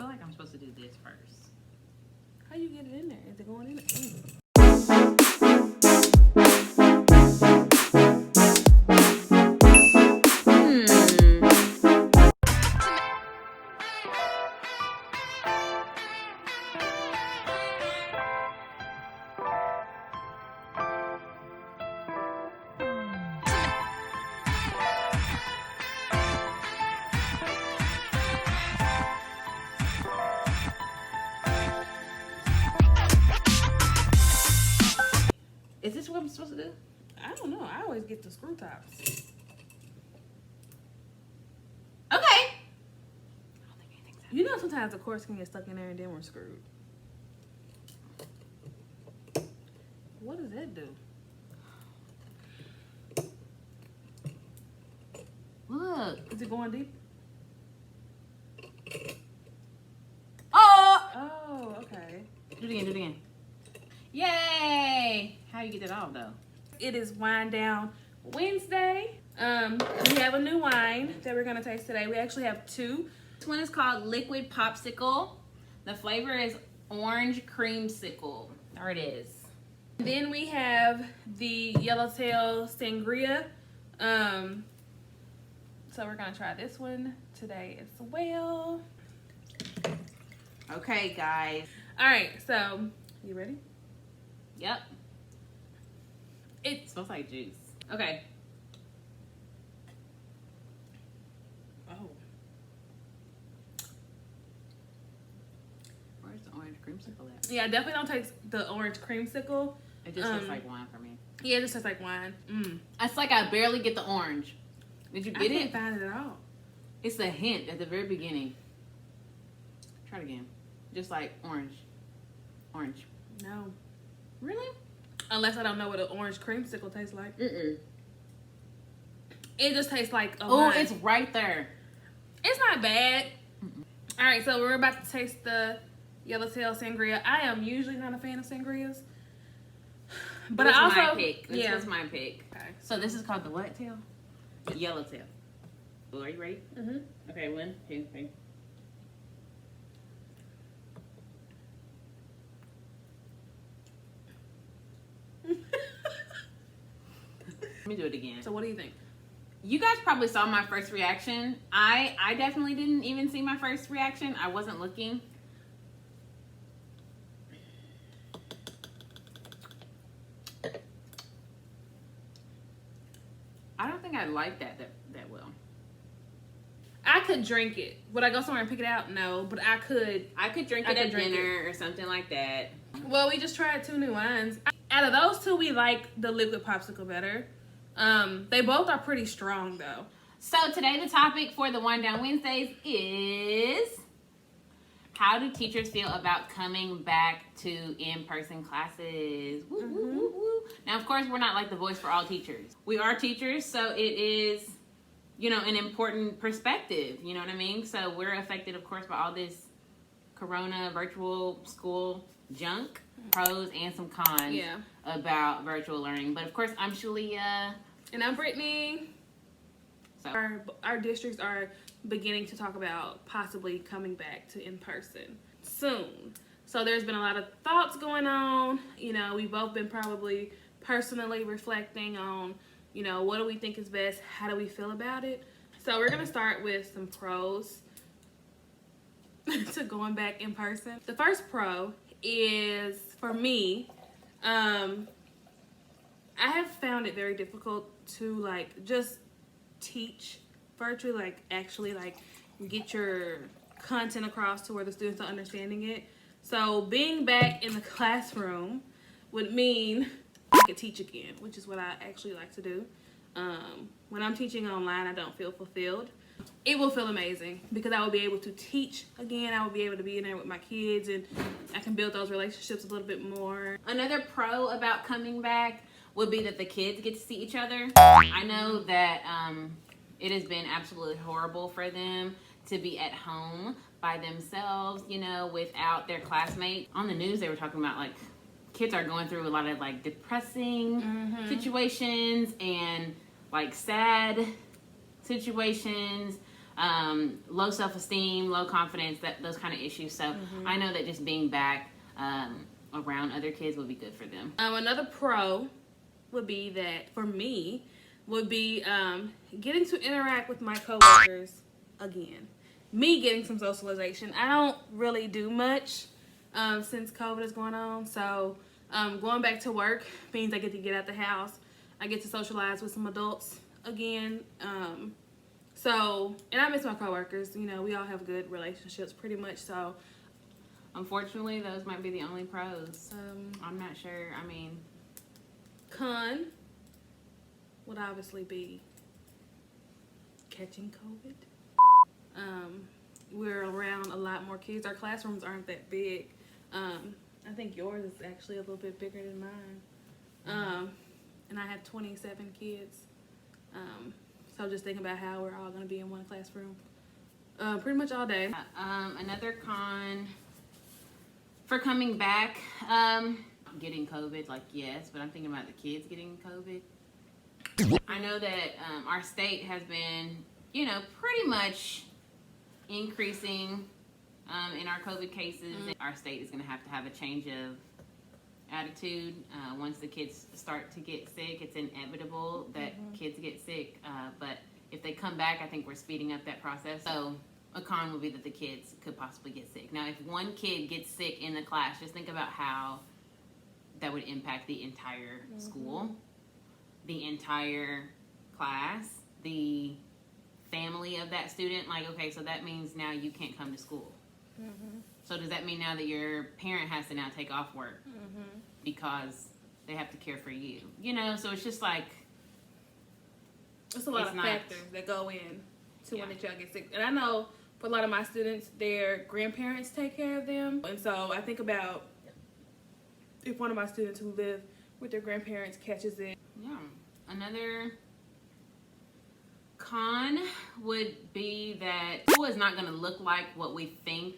feel like I'm supposed to do this first. How you get it in there? Is it going in there? Is this what I'm supposed to do? I don't know. I always get the screw tops. Okay. I don't think anything's happening. You know, sometimes the cords can get stuck in there and then we're screwed. What does that do? Look. Is it going deep? Oh! Oh, okay. Do it again, do it again. Yay! How you get that off though? It is Wine Down Wednesday. We have a new wine that we're gonna taste today. We actually have two. This one is called Liquid Popsicle. The flavor is orange creamsicle. There it is. Then we have the Yellowtail Sangria. So we're gonna try this one today as well. Okay, guys. All right, so you ready? Yep. It smells like juice. Okay. Oh. Where's the orange creamsicle at? Yeah, I definitely don't taste the orange creamsicle. It just tastes like wine for me. Yeah, it just tastes like wine. It's like I barely get the orange. Did you get I it? can't find it at all. It's a hint at the very beginning. Try it again. Just like orange. Orange. No. Really? Unless I don't know what an orange creamsicle tastes like. Mm-mm. It just tastes like a Oh, wine. it's right there. It's not bad. All right, so we're about to taste the Yellowtail Sangria. I am usually not a fan of sangrias. But This I was also... my pick. This was my pick. Okay. So this is called the what tail? The yellowtail. Well, are you ready? Mm-hmm. Okay, 1, 2, 3. Let me do it again. So what do you think? You guys probably saw my first reaction. I definitely didn't even see my first reaction. I wasn't looking. I don't think I like that well. I could drink it. Would I go somewhere and pick it out? No, but I could. I could drink it at dinner or something like that. Well, we just tried two new wines. Out of those two, we like the Liquid Popsicle better. They both are pretty strong, though. So today the topic for the Wine Down Wednesdays is how do teachers feel about coming back to in-person classes? Woo, woo, woo, woo. Now, of course, we're not like the voice for all teachers. We are teachers, so it is, you know, an important perspective. You know what I mean? So we're affected, of course, by all this corona virtual school junk, pros and some cons about virtual learning. But of course, I'm Shalia. And I'm Brittany. So our districts are beginning to talk about possibly coming back to in-person soon. So there's been a lot of thoughts going on. You know, we've both been probably personally reflecting on, you know, what do we think is best? How do we feel about it? So we're going to start with some pros to going back in person. The first pro is, for me, I have found it very difficult to like just teach virtually, like actually like get your content across to where the students are understanding it. So being back in the classroom would mean I could teach again, which is what I actually like to do. When I'm teaching online, I don't feel fulfilled. It will feel amazing because I will be able to teach again. I will be able to be in there with my kids and I can build those relationships a little bit more. Another pro about coming back would be that the kids get to see each other. I know that it has been absolutely horrible for them to be at home by themselves, you know, without their classmates. On the news, they were talking about like kids are going through a lot of like depressing situations and like sad situations. low self-esteem, low confidence, those kind of issues. So I know that just being back around other kids would be good for them. Another pro would be that for me would be getting to interact with my coworkers again. Me getting some socialization. I don't really do much since COVID is going on. So going back to work means I get to get out the house. I get to socialize with some adults again. And I miss my coworkers. You know, we all have good relationships pretty much. So unfortunately, those might be the only pros. I'm not sure. I mean, con would obviously be catching COVID. We're around a lot more kids. Our classrooms aren't that big. I think yours is actually a little bit bigger than mine. And I have 27 kids. So just thinking about how we're all going to be in one classroom pretty much all day. Another con for coming back, getting COVID, like, yes, but I'm thinking about the kids getting COVID. I know that our state has been, you know, pretty much increasing in our COVID cases. Our state is going to have a change of attitude. Once the kids start to get sick, it's inevitable that kids get sick. But if they come back, I think we're speeding up that process. So a con would be that the kids could possibly get sick. Now, if one kid gets sick in the class, just think about how that would impact the entire school, the entire class, the family of that student. Like, okay, so that means now you can't come to school. So does that mean now that your parent has to now take off work because they have to care for you? You know, so it's just like, it's a lot of factors that go in to when the child gets sick. And I know for a lot of my students, their grandparents take care of them. And so I think about if one of my students who live with their grandparents catches it. Yeah. Another con would be that school is not going to look like what we think.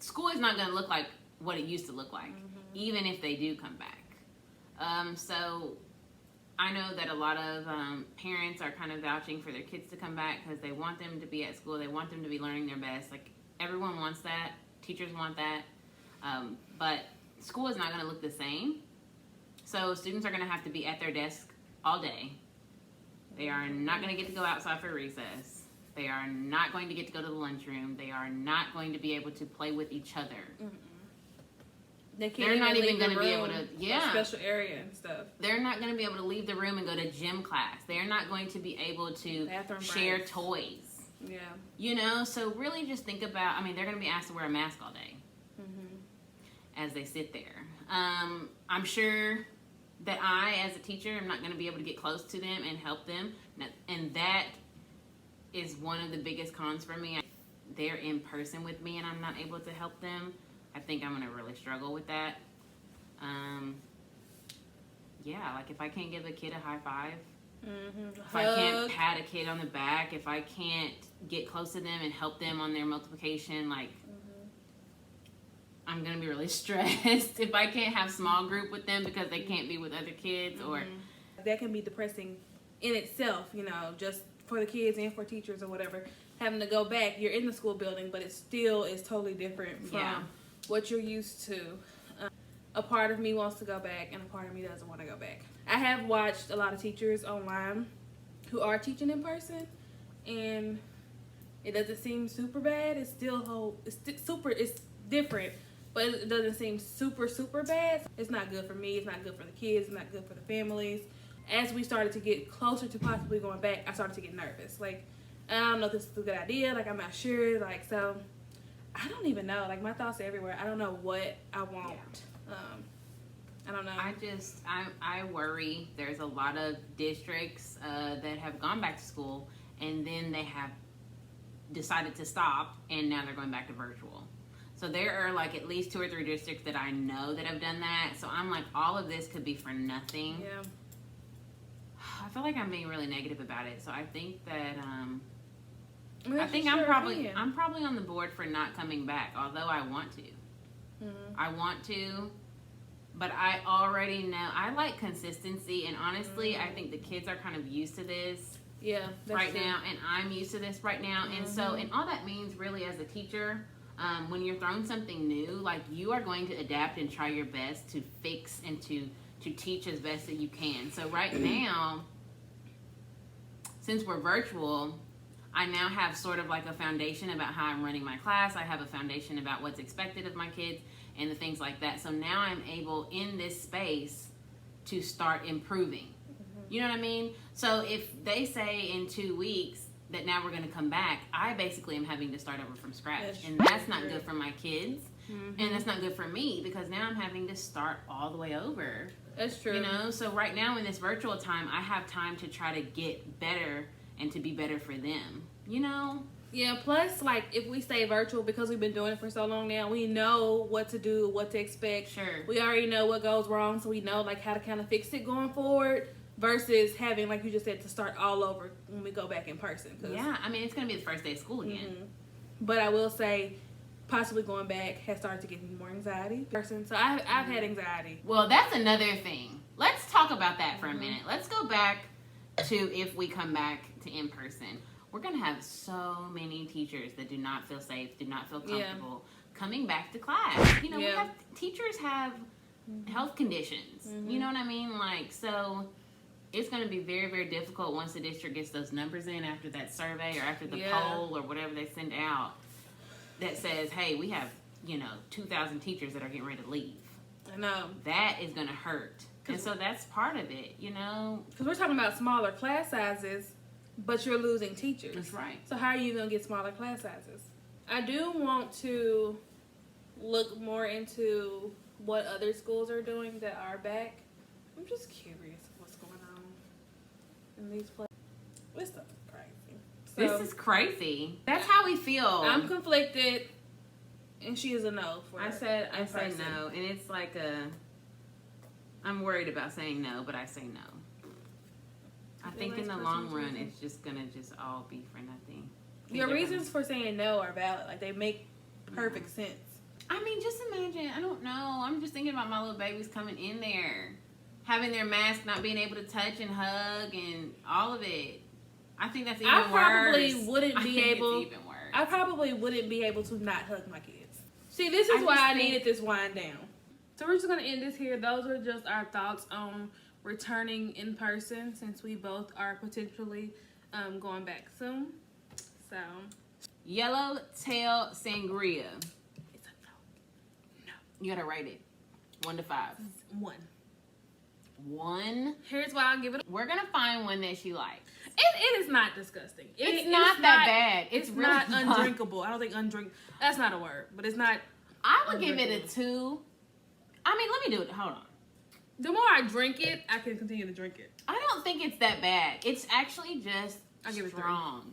School is not going to look like what it used to look like, even if they do come back. So I know that a lot of parents are kind of vouching for their kids to come back because they want them to be at school. They want them to be learning their best. Like, everyone wants that. Teachers want that. But school is not going to look the same. So students are going to have to be at their desk all day. They are not going to get to go outside for recess. They are not going to get to go to the lunchroom. They are not going to be able to play with each other. They're not even going to be able to, special area and stuff. They're not going to be able to leave the room and go to gym class. They're not going to be able to share toys. Yeah. You know, so really just think about, I mean, they're going to be asked to wear a mask all day as they sit there. I'm sure that I, as a teacher, am not going to be able to get close to them and help them. And that is one of the biggest cons for me. They're in person with me and I'm not able to help them. I think I'm going to really struggle with that. Yeah, like if I can't give a kid a high five, if I can't pat a kid on the back, if I can't get close to them and help them on their multiplication, like, I'm going to be really stressed if I can't have small group with them because they can't be with other kids. Or that can be depressing in itself, you know, just for the kids and for teachers or whatever. Having to go back, you're in the school building, but it still is totally different from what you're used to. A part of me wants to go back and a part of me doesn't want to go back. I have watched a lot of teachers online who are teaching in person, and it doesn't seem super bad. It's still it's different, but it doesn't seem super bad. It's not good for me. It's not good for the kids. It's not good for the families. As we started to get closer to possibly going back, I started to get nervous. Like, I don't know if this is a good idea. Like, I'm not sure. Like, so I don't even know. Like, my thoughts are everywhere. I don't know what I want. I don't know. I worry. There's a lot of districts that have gone back to school and then they have decided to stop and now they're going back to virtual. So there are like at least 2 or 3 districts that I know that have done that. So I'm like, all of this could be for nothing. Yeah. I feel like I'm being really negative about it. So I think that I'm probably on the board for not coming back, although I want to. I want to, but I already know I like consistency, and honestly, I think the kids are kind of used to this. Yeah, that's right true. now, and I'm used to this right now. And so, and all that means really as a teacher, when you're throwing something new, like you are going to adapt and try your best to fix and to teach as best that you can. So right now, since we're virtual, I now have sort of like a foundation about how I'm running my class. I have a foundation about what's expected of my kids and the things like that. So now I'm able in this space to start improving. You know what I mean? So if they say in 2 weeks that now we're going to come back, I basically am having to start over from scratch. And that's not good for my kids. And that's not good for me because now I'm having to start all the way over. That's true. You know, so right now in this virtual time, I have time to try to get better and to be better for them, you know? Yeah, plus, like, if we stay virtual, because we've been doing it for so long now, we know what to do, what to expect. Sure. We already know what goes wrong, so we know, like, how to kind of fix it going forward versus having, like you just said, to start all over when we go back in person. Yeah, I mean, it's going to be the first day of school again. But I will say, possibly going back has started to give me more anxiety. So I've had anxiety. Well, that's another thing. Let's talk about that for a minute. Let's go back to if we come back to in person. We're going to have so many teachers that do not feel safe, do not feel comfortable coming back to class. You know, we have teachers have health conditions. You know what I mean? Like, so it's going to be very, very difficult once the district gets those numbers in after that survey or after the poll or whatever they send out that says, hey, we have, 2,000 teachers that are getting ready to leave. I know. That is going to hurt. And so that's part of it, Because we're talking about smaller class sizes, but you're losing teachers. That's right. So how are you going to get smaller class sizes? I do want to look more into what other schools are doing that are back. I'm just curious what's going on in these places. This stuff is crazy. So, this is crazy. That's how we feel. I'm conflicted, and she is a no. I said no, and it's like I'm worried about saying no, but I say no. I think in the long run, it's just gonna all be for nothing. Your reasons for saying no are valid. Like, they make perfect sense. I mean, just imagine. I don't know. I'm just thinking about my little babies coming in there, having their mask, not being able to touch and hug, and all of it. I think that's even worse. I probably wouldn't be able. It's even worse. I probably wouldn't be able to not hug my kids. See, this is why I needed this wind down. So we're just gonna end this here. Those are just our thoughts on returning in person, since we both are potentially going back soon. So, Yellowtail sangria. it's a no. You gotta rate it 1 to 5. 1. 1. Here's why I'll give it. We're gonna find one that she likes. It is not disgusting. It's not that bad. It's really not undrinkable. I don't think that's not a word, but it's not. I would give it a 2. I mean, let me do it. Hold on. The more I drink it, I can continue to drink it. I don't think it's that bad. It's actually just I'll give it 3. strong.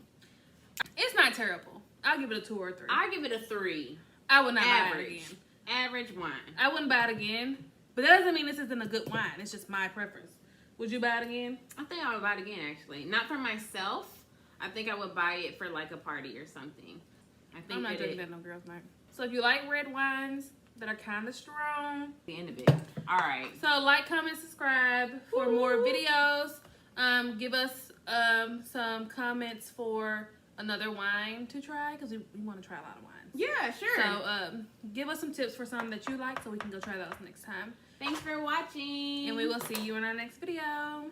It's not terrible. I'll give it a 2 or a 3. I give it a 3. I would not buy it Average. again. Average wine. I wouldn't buy it again. But that doesn't mean this isn't a good wine. It's just my preference. Would you buy it again? I think I would buy it again, actually. Not for myself. I think I would buy it for like a party or something. I think I'm not drinking that no girls' night. So if you like red wines that are kind of strong, the end of it. All right. So like, comment, subscribe for more videos. Give us some comments for another wine to try, because we want to try a lot of wines. Yeah, sure. So give us some tips for some that you like, so we can go try those next time. Thanks for watching. And we will see you in our next video.